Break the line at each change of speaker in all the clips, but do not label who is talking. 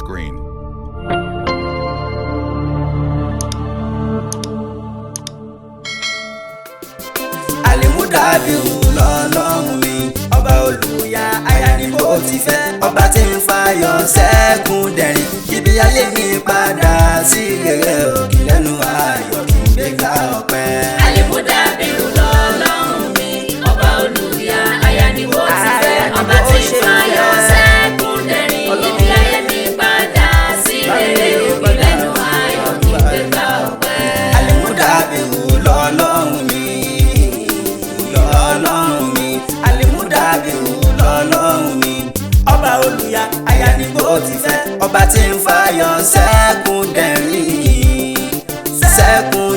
screen.
Alimudabiru lọ́lọ́run mi, ọba olùyà aya ni mo ti fẹ́, ọba tí ń fayọ̀ sẹ́kùn dẹ̀rín, ibi ayé mi padà sí rere òkè lẹ́nu ayọ̀ kí n gbégbá ọpẹ́.
Alimudabiru lọ́lọ́run mi, ọba olùyà aya ni mo ti fẹ́, ọba tí ń fayọ̀ sẹ́kùn dẹ̀rín, ibi ayé mi padà sí rere òkè lẹ́nu ayọ̀ kí n gbégbá ọpẹ́.
Alimudabiru lọ́lọ́run mi, Alimudabiru lọ́lọ́run mi, ọba olùyà aya ni mo ti fẹ́, ọba tí ń fayọ̀ sẹ́kùn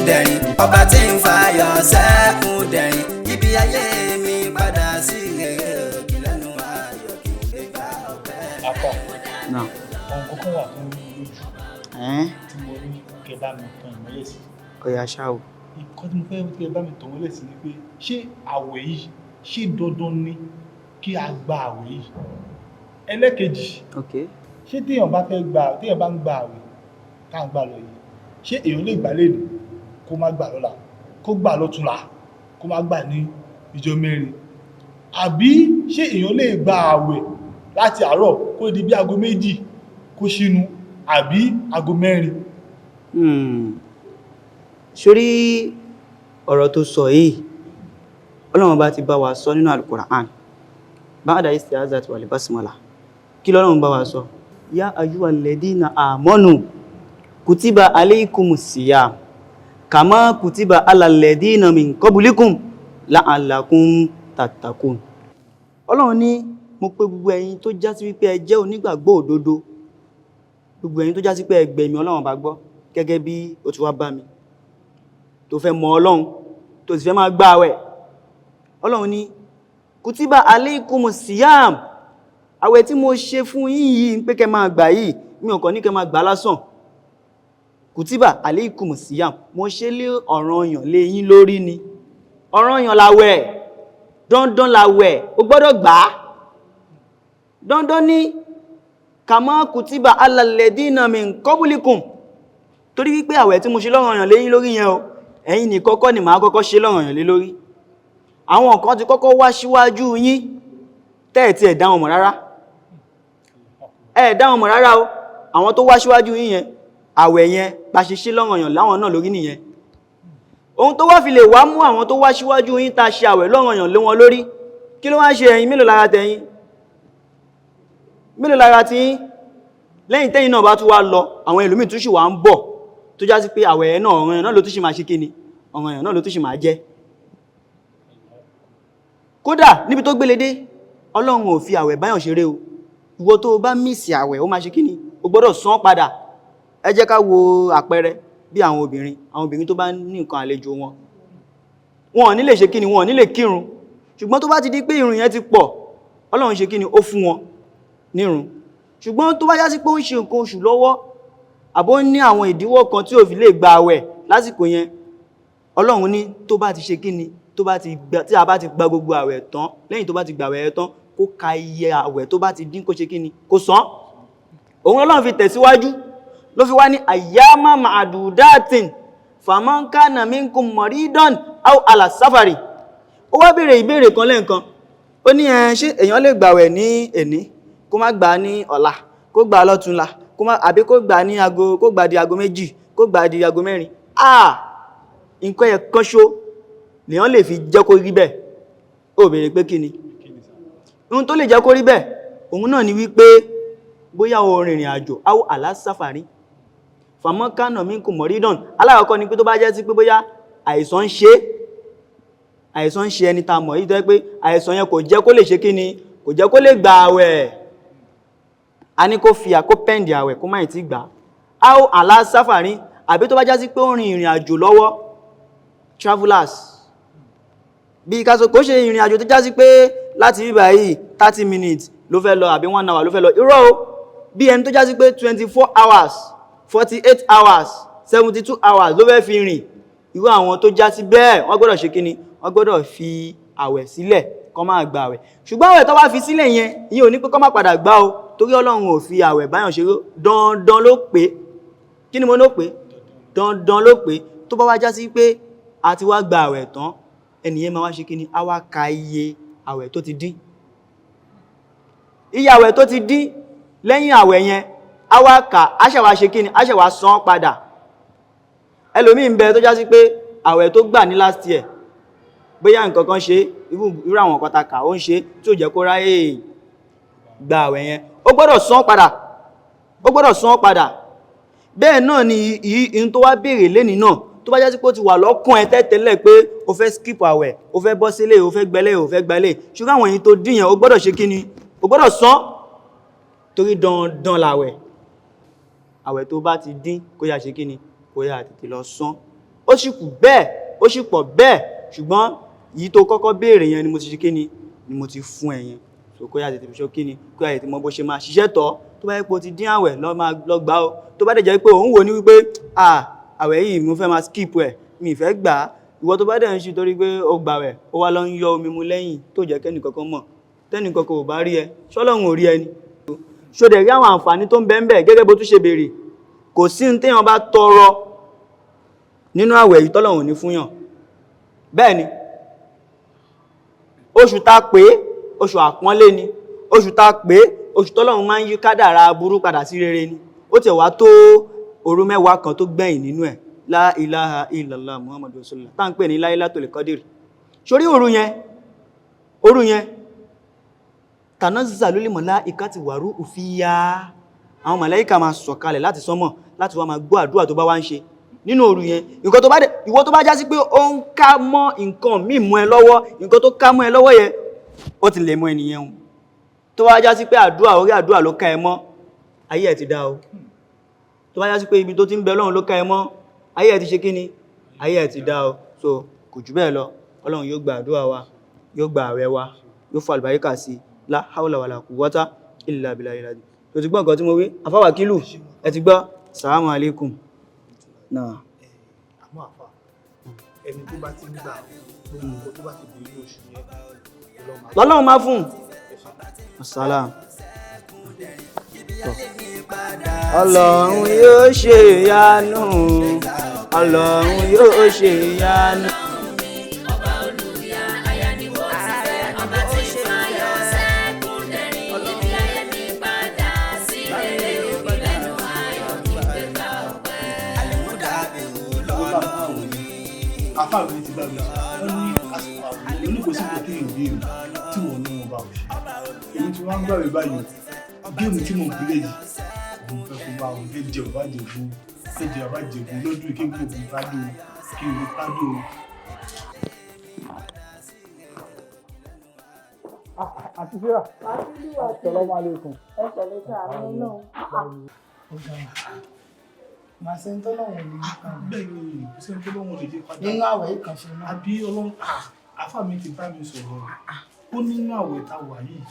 dẹ̀rín, ọba tí ń fayọ̀ sẹ́kùn dẹ̀rín, ibi ayé mi padà sí rere òkè lẹ́nu ayọ̀ kí n gbégbá ọpẹ́.
Apá
Náà.
ohun kankan wà tó ń lójú tí mo ní kẹ́ bá mi tan ìmọ́lẹ̀ sí.
Ọ̀yà ṣá o.
Nǹkan tí mo fẹ́ kẹ́ bá mi tan ìmọ́lẹ̀ sí ni pé ṣé àwẹ̀ yìí ṣé dandan ni kí a gba àwẹ̀ yìí? Ẹlẹ́kejì, ṣé téèyàn bá ń gba àwẹ̀ tá à ń gbà lọ yìí, ṣé èèyàn lè gbà lẹ́nu kó má gbà lọ́la, kó gbà lọ́túnla, kó má gbà ní ìjọ mẹ́rin? Àbí ṣé èèyàn lè gba àwẹ̀ láti àárọ̀ kó di bí aago 2 kó ṣínú, àbí aago 4?
Sórí ọ̀rọ̀ tó sọ yìí, Ọlọ́run bá ti bá wa sọ nínú Al-Qur'an. Ba'da isti'azati wal basmala. Kí l'Ọlọ́run bá wa sọ? Ya ayyuhal ladhina amanu kutiba alaykumus siyam kama kutiba alal ladhina min qablikum la'allakum tattaqun. Ọlọ́run ní mo pè gbogbo ẹ̀yin tó já sí wípé ẹ jẹ́ onígbàgbọ́ òdodo, gbogbo ẹ̀yin tó já sí pé ẹ gbẹ̀mí Ọlọ́run bá gbọ́ gẹ́gẹ́ bí ó ti wá bá mi, tó fẹ́ mọ Ọlọ́run tó sì fẹ́ máa gbààwẹ̀. Ọlọ́run ní kutiba alaykumus siyam, àwẹ̀ tí mo ṣe fún yín yìí pé kẹ́ máa gbà yìí, mi ò kàn ní kẹ́ máa gbà lásán. Kutiba alaykumus siyam, mo ṣe lé ọ̀ranyàn lé yín lórí ni. Ọ̀ranyàn láwẹ̀, dandan láwẹ̀, o gbọ́dọ̀ gbà á. Dandan ni kama kutiba alal ladina min qablikum, torí wípé àwẹ̀ tí mo ṣe lọ́ranyàn lé yín lórí yẹn o, ẹ̀yin ní kọ́kọ́ ni màá kọ́kọ́ ṣe lọ́ranyàn lé lórí. Àwọn kan ti kọ́kọ́ wá síwájú yín tẹ́ẹ̀tí ẹ̀ dá wọn mọ̀ rárá. Ẹ dá wọn mọ̀ rárá o. Àwọn tó wá síwájú yín yẹn, àwẹ̀ yẹn bá ṣe ṣe lọ́ranyàn láwọn náà lórí nìyẹn. Ohun tó wá fi lè wá mú àwọn tó wá síwájú yín ta ṣe àwẹ̀ lọ́ranyàn lé wọn lórí, kí ló wá ṣe ẹ̀yin? Mélòó lára tẹ̀yin? Mélòó lára tí yín? Lẹ́yìn tẹ́yin náà bá tún wá lọ, àwọn ẹlòmíì tún sì wá ń bọ̀ tó já sí pé àwẹ̀ náà ọ̀ranyàn náà ló tún sì máa ṣe kíni? Ọ̀ranyàn náà ló tún sì máa jẹ́. Kódà níbi tó gbélé dé, Ọlọ́run ò fi àwẹ̀ báyàn ṣeré o. Ìwọ tó bá mísì àwẹ̀, ó máa ṣe kíni? O gbọ́dọ̀ san padà. Ẹ jẹ́ ká wo àpẹẹrẹ bí àwọn obìnrin tó bá ní nǹkan àlejò wọn. Wọn ò ní lè ṣe kíni? Wọn ò ní lè kírun. Ṣùgbọ́n tó bá ti di pé ìrun yẹn ti pọ̀, Ọlọ́run ṣe kíni? Ó fún wọn nírun. Ṣùgbọ́n tó bá já sí pé ó ń ṣe nǹkan oṣù lọ́wọ́, àbó ní àwọn ìdíwọ́ kan tí ò fi lè gba àwẹ̀ lásìkò yẹn, Ọlọ́run ní tó bá ti ṣe kíni? Tí a bá ti gba gbogbo àwẹ̀ tán, lẹ́yìn tó bá ti gba àwẹ̀ tán, kó ka iye àwẹ̀ tó bá ti dín kó ṣe kíni? Kó san. Òun Ọlọ́run fi tẹ̀síwájú ló fi wá ní ayyama ma'dudatin faman kana minkum maridan aw ala safari. Ó wá béèrè ìbéèrè kan lẹ́ẹ̀kan. Ó ní ṣé èèyàn lè gbàwẹ̀ ní èní kó má gbà ní ọ̀la, kó gbà lọ́túnla, àbí kó gbà ní kó gbà di aago 2, kó gbà di aago 4? Nǹkan yẹn kan ṣo lèyàn lè fi jẹ́ kó rí bẹ́ẹ̀. Ó béèrè pé kí ni? Ohun tó lè jẹ́ kó rí bẹ́ẹ̀, òun náà ni wípé bóyá o rìnrìn àjò aw ala safari faman kana minkum maridan. Alákọ̀ọ́kọ́ ni pé tó bá jẹ́ sí pé bóyá àìsàn ń ṣe ẹni tá mọ̀ yìí tó jẹ́ pé àìsàn yẹn kò jẹ́ kó lè ṣe kíni? Kò jẹ́ kó lè gba àwẹ̀. A ní kó fi àkó pẹ́ǹdì àwẹ̀ kó má ì tí gbà. Aw ala safari, àbí tó bá jẹ́ sí pé ó rin ìrìn àjò lọ́wọ́, travelers. Bí ká sọ kó ṣe ìrìn àjò tó já sí pé láti bíbá yìí 30 minutes ló fẹ́ lọ àbí 1 hour ló fẹ́ lọ. Irọ́ o, bí ẹni tó já sí pé 24 hours, 48 hours, 72 hours ló fẹ́ fi rìn. Irú àwọn tó já sí bẹ́ẹ̀, wọ́n gbọ́dọ̀ ṣe kíni? Wọ́n gbọ́dọ̀ fi àwẹ̀ sílẹ̀ kó má gba àwẹ̀. Ṣùgbọ́n àwẹ̀ tó wá fi sílẹ̀ yẹn, ìyẹn ò ní pé kó má padà gbà o. torí Ọlọ́run ò fi àwẹ̀ báyàn ṣeré dandan ló pé kí ni mo ló pé dandan ló pé tó bá wá já sí pé a ti wá gba àwẹ̀ tán ẹnìyẹn máa wá ṣe kí ni a wá ka iye àwẹ̀ tó ti dín iye àwẹ̀ tó ti dín lẹ́yìn àwẹ̀ yẹn a wá kà á ṣẹ̀wá ṣe kí ni a ṣẹ̀wá san padà ẹlòmíì ń bẹ tó já sí pé àwẹ̀ tó gbà ní last year bóyá nǹkan kan ṣe irú àwọn kọtaka ó ń ṣe tí ó jẹ́ kó ráyè gba àwẹ̀ yẹn ó gbọ́dọ̀ san padà bẹ́ẹ̀ náà ni ìyí tó wá béèrè lénìí náà tó bá já sí pé ó ti wà lọ́kàn ẹ tẹ́tẹ́lẹ̀ pé o fẹ́ skip àwẹ̀ o fẹ́ bọ́ sílé o fẹ́ gbẹ́lẹ̀ o fẹ́ gbẹ́lẹ̀ ṣùgbọ́n àwọn èyí tó dín yẹn o gbọ́dọ̀ ṣe kí ni o gbọ́dọ̀ san torí dandan làwẹ̀ àwẹ̀ tó bá ti dín kó yá ṣe kí ni kó yá tètè lọ san ó sì kù bẹ́ẹ̀ ó sì pọ̀ bẹ́ẹ̀ ṣùgbọ́n yìí tó kọ́kọ́ béèrè yẹn ni mo ti ṣe kí ni mo ti fún ẹ yẹn so kó yá tètè fi ṣe kí ni kó yá tètè mọ bó ṣe máa ṣiṣẹ́ tọ́ tó bá yẹ pé o ti dín àwẹ̀ lọ gbà ó tó bá dẹ̀ jẹ́ pé òun wò ní wípé àwẹ̀ yìí mo fẹ́ máa skip ẹ̀ mi ìfẹ́ gbà á ìwọ tó bá dẹ̀ ń ṣe torí pé ó gbà wẹ̀ ó wá lọ ń yọ omi mu lẹ́yìn tó jẹ́ kẹ́nìkankan mọ̀ tẹ́nìkankan ò bá rí ẹ ṣọ́lọ́run ò rí ẹni ṣó dẹ̀ rí àwọn àǹfààní tó ń bẹ ń bẹ gẹ́gẹ́ bó tún ṣe béèrè kò sí ní téèyàn bá tọrọ nínú àwẹ̀ yìí tọ́lọ́run ní fúnyàn bẹ́ẹ̀ ni oṣù tá pé oṣù àpọ́nlé ni oṣù tá pé oṣù tọ́lọ́run máa ń yí kádàrá aburú padà sí rere ni ó tẹ̀ wá tó òru mẹ́wàá kan tó gbẹ̀yìn nínú ẹ̀ la ilaha illallah muhammadu rasulullah tá ń pè ní Laylatul Qadr sórí òru yẹn tanazzalul malaikati waruhu fiha àwọn màláíkà máa sọ̀kalẹ̀ láti sánmọ̀ láti wá máa gbọ́ àdúrà tó bá wá ń ṣe nínú òru yẹn nǹkan tó bá dẹ̀ ìwọ tó bá já sí pé ó ń ká mọ́ nǹkan míì mọ́ ẹ lọ́wọ́ nǹkan tó ká mọ́ ẹ lọ́wọ́ yẹn ó ti lè mọ́ ẹnìyẹn tó bá já sí pé àdúrà orí àdúrà ló ká ẹ mọ́ ayé ẹ̀ ti dá o tó bá já sí pé ibi tó ti ń bẹ Ọlọ́run ló ká ẹ mọ́ ayé ẹ̀ ti ṣe kíni ayé ẹ̀ ti dá o so kò jù bẹ́ẹ̀ lọ Ọlọ́run yóò gba àdúrà wa yóò gba àwẹ̀ wa yóò fa àlùbáríkà sí la hawla wala quwwata illa billahi tó ti gbọ́ nǹkan tí mo wí afáwà kílù ẹ ti gbọ́ salamu alaikum náà
àmọ́ àfà ẹni tó bá ti ń gbà gbogbo tó bá ti di inú oṣù yẹn
lọ́lọ́run máa fún assalam Ọlọ́run yóò ṣe ìyanu Ọlọ́run yóò ṣe ìyanu
àfáàgbé ti bá mi wọ́n ní àsìkò àwọn oníkòsí kò tí ìbéèrè tí wọ́n ní wọn bá wọ̀ ṣe èmi tí wọ́n ń gbàwé báyìí géèmù tí mo ń pèlè yìí òun fẹ́ fún bá wọn jẹjẹ ọba jẹ̀bú jẹjẹ ọba jẹ̀bú lọ́dún kí n kò fún prado kí n rí prado. àti fíra assalamu alaikum.
ẹ pẹ̀lẹ́ sí àmì náà. màá ṣe ń tọ́lọ́wọ̀n lè yí padà.
bẹ́ẹ̀ ni kò sí ní tọ́lọ́wọ̀n lè yí padà.
nínú àwẹ̀ ìkànṣe náà.
àbí ọlọ́run àfà mi ti bá mi sọ̀rọ̀ ó nínú àwẹ̀ tá a wà yìí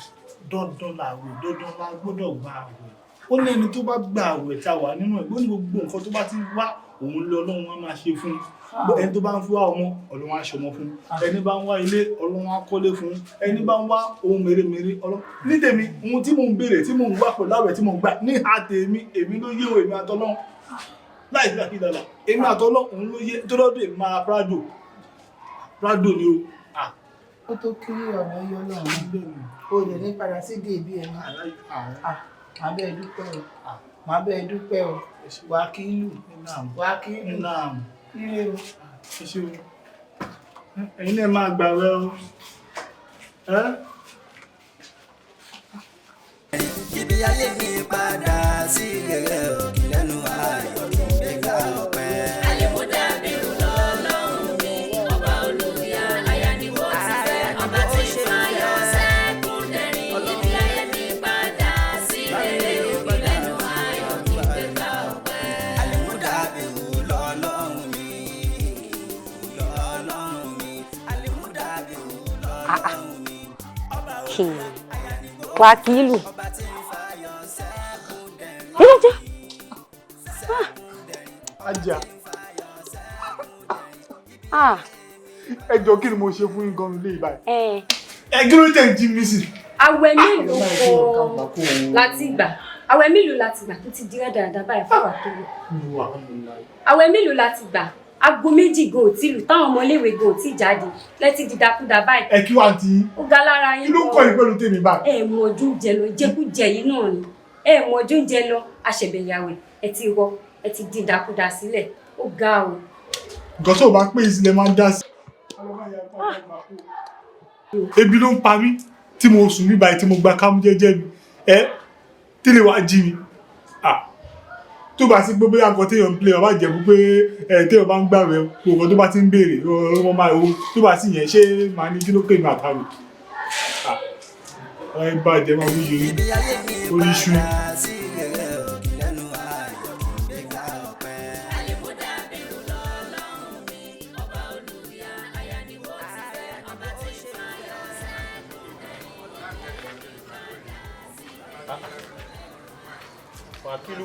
dandan làwẹ̀ dandan la gbọ́dọ̀ gba àwẹ̀ ó ní ẹni tó bá gba àwẹ̀ tá a wà nínú ẹ̀ ó ní gbogbo nǹkan tó bá ti wá òun lé ọlọ́run á máa ṣe fún ẹni tó bá ń fi wá ọmọ ọlọ́run á ṣọmọ fún ẹni bá ń wá ilé ọlọ́run á kọ́lé fún ẹni bá ń wá ohun mèremère ọlọ́run ní tèmi ohun tí mò ń béèrè tí mò ń wá pẹ̀lú àwẹ̀ tí mò ń gbà ní ìhà tèmi èmi ló yé èmi àtọ́lọ́run láì sí àkídàlà èmi àtọ́lọ́run òun ló yé tó lọ́dún èmi máa prado ni o.
ó tó kí ọ̀rọ̀ yọ lọ́run o lè ní padà sí dèbí ẹ̀ náà máa bẹ́ẹ̀ dúpẹ́ o máa bẹ́ẹ̀ dúpẹ́ o wákìlù wákìlù ire o.
ẹ̀yin náà máa gbà wẹ́ o.
ibi ayé mi padà sí rere òkè lẹ́nu ayọ̀ nígbà ọpẹ́.
Àlèmúdà bẹ̀rù lọ́lọ́run mi, ọba olùyà aya ni mo ti fẹ́, ọba tí ń fayọ̀ sẹ́kún dẹ̀rín. Ibi ayé mi padà sí rere òkè lẹ́nu ayọ̀ nígbà ọpẹ́.
Àlèmúdà bẹ̀rù lọ́lọ́run mi, àlèmúdà bẹ̀rù lọ́lọ́run mi.
Wákìlù.
ajá
Ah.
ẹjọ́ kí ni mo ṣe fún yín gan ilé ìbáyìí.
Eh.
ẹ kí ló tẹ̀ jí mi sí.
àwẹ̀ mélòó láti gbà àwẹ̀ mélòó láti gbà tó ti di dáadáa báyìí fún wa tó lọ àwẹ̀ mélòó láti gbà aago 2 gan ò tí lù táwọn ọmọléèwé gan ò tí jáde lẹ́tí dídákúdá báyìí.
ẹ kí wàá ti.
ó ga lára yín.
kí ló ń kọ́ ìpẹ́lú tèmi báyìí.
ẹ mọ ọdún jẹ lọ jẹkújẹ yìí náà ni ẹ mọ ọdún jẹ lọ àṣẹbẹyàwó ẹ ti rọ ẹ ti dídákúdá sílẹ̀ ó ga o.
nǹkan tó o bá pè é sílẹ̀ máa ń dá sí. ebi ló ń pa mí tí mo sùn ní báyìí tí mo gba kámú jẹ́jẹ́ mi tí lè wá jí mi tó bá sí gbogbo àgọ́ téèyàn ń play ọba jẹ̀bú pé téèyàn bá ń gbà rẹ̀ òwò tó bá ti ń béèrè ọmọ máa owó tó bá sì yẹn ṣé máa ní kí ló pè mí àtàrò ẹ bá jẹ máa wí yìí orí ṣú.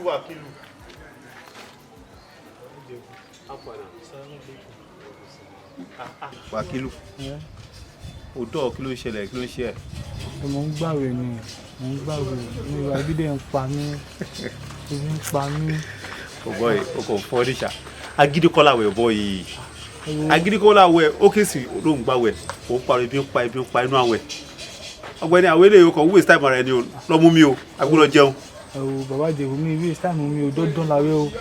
Wàkílù.
Wàkílù òótọ́ kí ló ń ṣẹlẹ̀ kí ló ń ṣe ẹ̀.
mo ń gbàwẹ̀ ni mo ń gbàwẹ̀ ní ìwà ibi dẹ̀ ń pa mí ebi ń pa mí.
ọ̀bọ̀ yìí o kò fọ́ níṣà agídí kọ́ làwẹ̀ bọ́ yìí agídí kọ́ làwẹ̀ ó ké sí ló ń gbàwẹ̀ ó ń parọ́ ebi ń pa inú àwẹ̀ ọ̀gbẹ́ni àwọn eléyìí kò waste time ara ẹni o lọ mú mi o agbọ́dọ̀ jẹun.
bàbá jẹ̀bú mi waste time mi ò dandan làwẹ̀ o.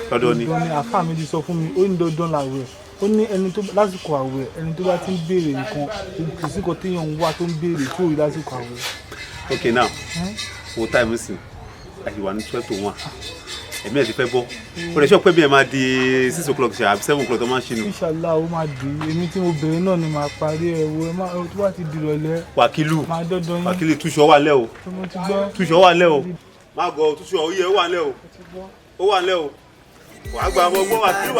dandan ni
àfáà mi ti sọ fún mi ó ní dandan làwẹ̀ ó ní ẹni tó lásìkò àwẹ̀ ẹni tó bá ti ń béèrè nǹkan kò sí nǹkan téèyàn ń wá tó ń béèrè tó rí lásìkò àwẹ̀.
ok now wo time sí àyíwá ní 12 to 1 ẹ̀mí ẹ̀ ti fẹ́ bọ́ ó lè ṣọ́ pé bí ẹ máa di 6 o'clock ṣe àbí 7 o'clock tó máa ń ṣinú.
inshallah ó máa di èmi tí mo bẹ̀rẹ̀ náà ni màá parí ẹ̀ wo tó bá ti di ìrọ̀lẹ́.
Wàkílù
máa dọ́dọ̀ yín.
Wàkílù túṣọ wà lẹ́ o túṣọ wà lẹ́ o má gọ túṣọ ó yẹ ó wà lẹ́ o ó wà lẹ́ o wàá gba ọmọ ọgbọ́n Wàkílù.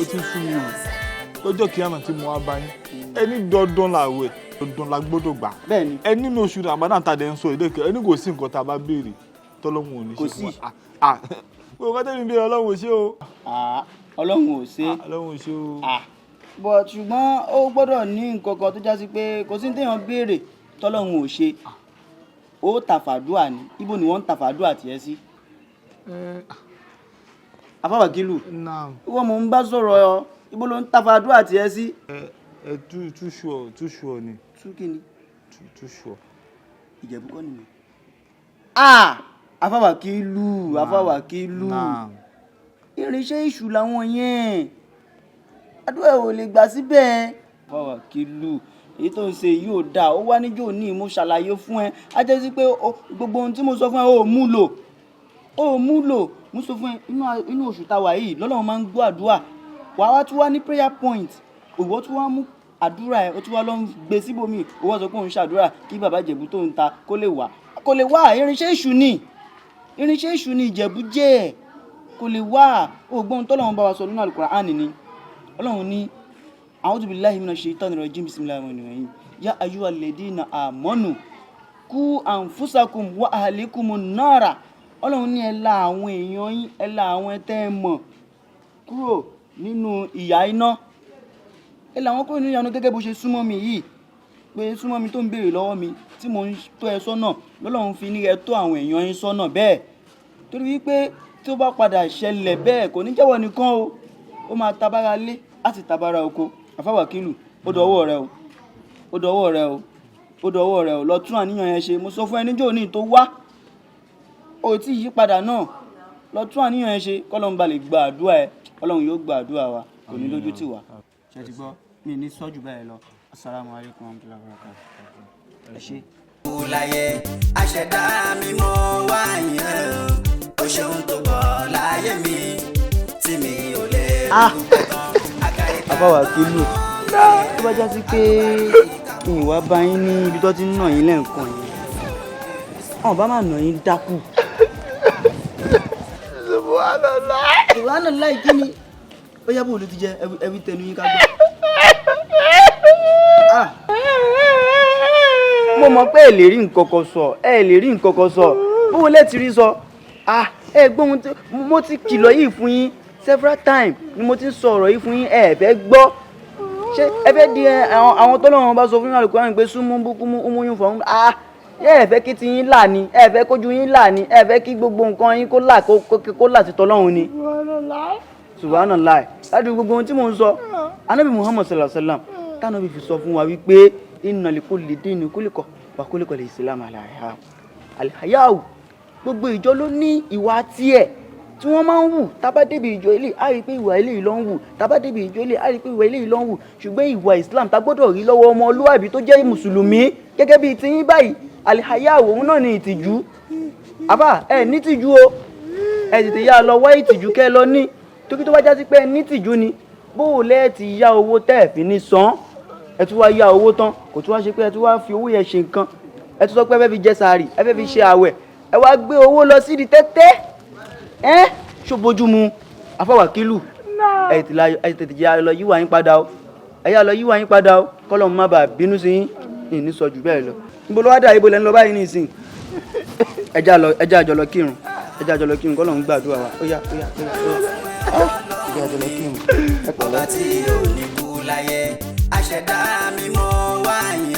ó ti sú mi o lọ́jọ́ kíámà tí mo wá bá yín ẹni dandan làwẹ̀ dandan la gbọ́dọ̀ gbà ẹni nínú oṣù Ramadan tàdé ń sọ ìdẹ́kẹ̀ ẹni kò sí nǹkan tá a bá béèrè tọ́lọ́hun ò ní ṣe fún wa. kò kọ́ tẹ́mi bí Ọlọ́run ò ṣe o.
Ọlọ́run ò ṣe.
Ọlọ́run ò ṣe o.
but ṣùgbọ́n ó gbọ́dọ̀ ní nǹkan kan tó já sí pé kò sí téèyàn béèrè tọ́lọ́hun ò ṣe ó tàfàdúà ni ibo ni wọ́n ń tàfàdúà tiẹ̀ sí. Afáwàkílù wọ́n mò ń bá sọ̀rọ̀ ibo ló ń tàfàdúà tiẹ̀ sí.
too sure ni.
too kíni.
too sure.
Ìjẹ̀bú kọ́ nìyẹn. Afáwàkílù irinṣẹ́ ìṣù làwọn yẹn àdúrà ò lè gbà síbẹ̀. Afáwàkílù èyí tó ń ṣe yóò dáa ó wá níjó ní mo ṣàlàyé fún ẹ á jẹ́ sí pé gbogbo ohun tí mo sọ fún ẹ ò mú lò mo sọ fún ẹ inú oṣù táwa yìí lọ́lọ́run máa ń gbọ́ àdúrà wàá wá tún wá ní prayer point òwò tún wá mú àdúrà ẹ ó tún wá lọ ń gbé síbòmí òwò sọ pé òun ṣàdúrà kí bàbá Ìjẹ̀bú tó ń ta kó lè wá irinṣẹ́ ìṣù ni Ìjẹ̀bú jẹ́ kò lè wá ògbóhun tọ́lọ́run bá wa sọ nínú Al-Qur'an ni Ọlọ́run ní a'udhu billahi minash shaitanir rajim bismillahir rahmanir rahim ya ayyuhal ladina amanu qu anfusakum wa ahlikumun nara Ọlọ́run ní ẹ là àwọn èèyàn yín ẹ là àwọn tẹ́ ẹ mọ̀ kúrò nínú ìyà iná ẹ là wọ́n kúrò nínú ìyà iná gẹ́gẹ́ bó ṣe súnmọ́ mi yìí pé súnmọ́ mi tó ń béèrè lọ́wọ́ mi tí mo ń tọ́ ẹ sọ́nà lọ́lọ́run fi ní ẹ tó àwọn èèyàn yín sọ́nà bẹ́ẹ̀ torí wípé tí ó bá padà ṣẹlẹ̀ bẹ́ẹ̀ kò ní jẹ́wọ́ nìkan o ó máa tabára lé láti tabára oko. Afáwàkílù ó dọwọ́ rẹ o lọ tún àníyàn yẹn ṣe mo sọ fún ẹ níjọ́ ní tó wá o tí yí padà náà lọ tún àníyàn yẹn ṣe kọ́lọ́run bá lè gba àdúrà ẹ Ọlọ́run yóò gba àdúrà wa kò ní lójú tì wá. ṣe ti gbọ́ mi ní sọ́jú báyìí lọ assalamu alaikum warahmatullahi wabarakatuh ẹ ṣé.
láyé aṣẹ̀dá mi mo wá yẹn o ṣeun tó bọ̀ láyé mi tí mi ò lè rúkọ tán.
Afáwàkílù tó bá já sí pé ìwà bá yín ní ibi tó ti ń nà yín lẹ́ǹkan yìí wọn bá máa nà yín dákú. Subhanallah kí ni ó yá bóòlù ti jẹ ẹbí tẹnu yín ká gbọ́. mo mọ̀ pé ẹ lè rí nǹkan kan sọ bówó lẹ́tì rí sọ ẹ gbọ́ ohun tí mo ti kìlọ̀ yìí fún yín several times ni mo ti ń sọ ọ̀rọ̀ yìí fún yín ẹ fẹ́ gbọ́ ṣé ẹ fẹ́ di àwọn tọ́lọ́run bá sọ fún yín Al-Qur'an pé súnmọ́ búkúmú umuyún fọ̀hún ẹ fẹ́ kí ti yín là ní ẹ fẹ́ kójú yín là ní ẹ fẹ́ kí gbogbo nǹkan yín kó là sí tọ́lọ́run ni. Subhanallah láti gbogbo ohun tí mò ń sọ Ànábì Muhammad sallallahu alaihi wasallam tánàbí fi sọ fún wa wípé inna likulli dinin khuliqa wa khuliqa al-islam ala al-haya'u gbogbo ìjọ ló ní ìwà tiẹ̀ tí wọ́n máa ń wù tábà débi ìjọ ilé á rí pé ìwà ilé yìí ló ń wù tábà débi ìjọ ilé á rí pé ìwà ilé yìí ló ń wù ṣùgbọ́n ìwà Islam tá gbọ́dọ̀ rí lọ́wọ́ ọmọlúwàbí tó jẹ́ mùsùlùmí gẹ́gẹ́ bíi tiyín báyìí al-haya'u òun náà ní ìtìjú àbá ẹ ní tìjú o ẹ tètè yá lọ wá ìtìjú kẹ́ lọ ní tókí tó bá já sí pé ní tìjú ni bó o lẹ́ẹ̀ ti yá owó tẹ́ẹ̀ fi ní san ẹ tún wá yá owó tán kò tún wá ṣe pé ẹ tún wá fi owó yẹn ṣe nǹkan ẹ tún sọ pé ẹ fẹ́ fi jẹ sàárì ẹ fẹ́ fi ṣe àwẹ̀ ẹ wá gbé owó lọ sí di tẹ́tẹ́ ṣòbójú mu afọwàkílù ẹ tètè yá lọ yíwà yín padà o ẹ yá lọ yíwà yín padà o kọ́lọ̀ má bàa bínú sí yín ní sọ jù bẹ́ẹ̀ lọ níbo ló wá dà ibo lẹ́nu lọ báyìí nísìn ẹjá àjọ lọ kírun kọ́lọ̀ ń gbàdúrà wa ó yá ẹjá àjọ lọ kírun ẹ pẹ̀lẹ́.
ọba tí ò ní kú láyé aṣẹ̀dá mímọ́ wáyé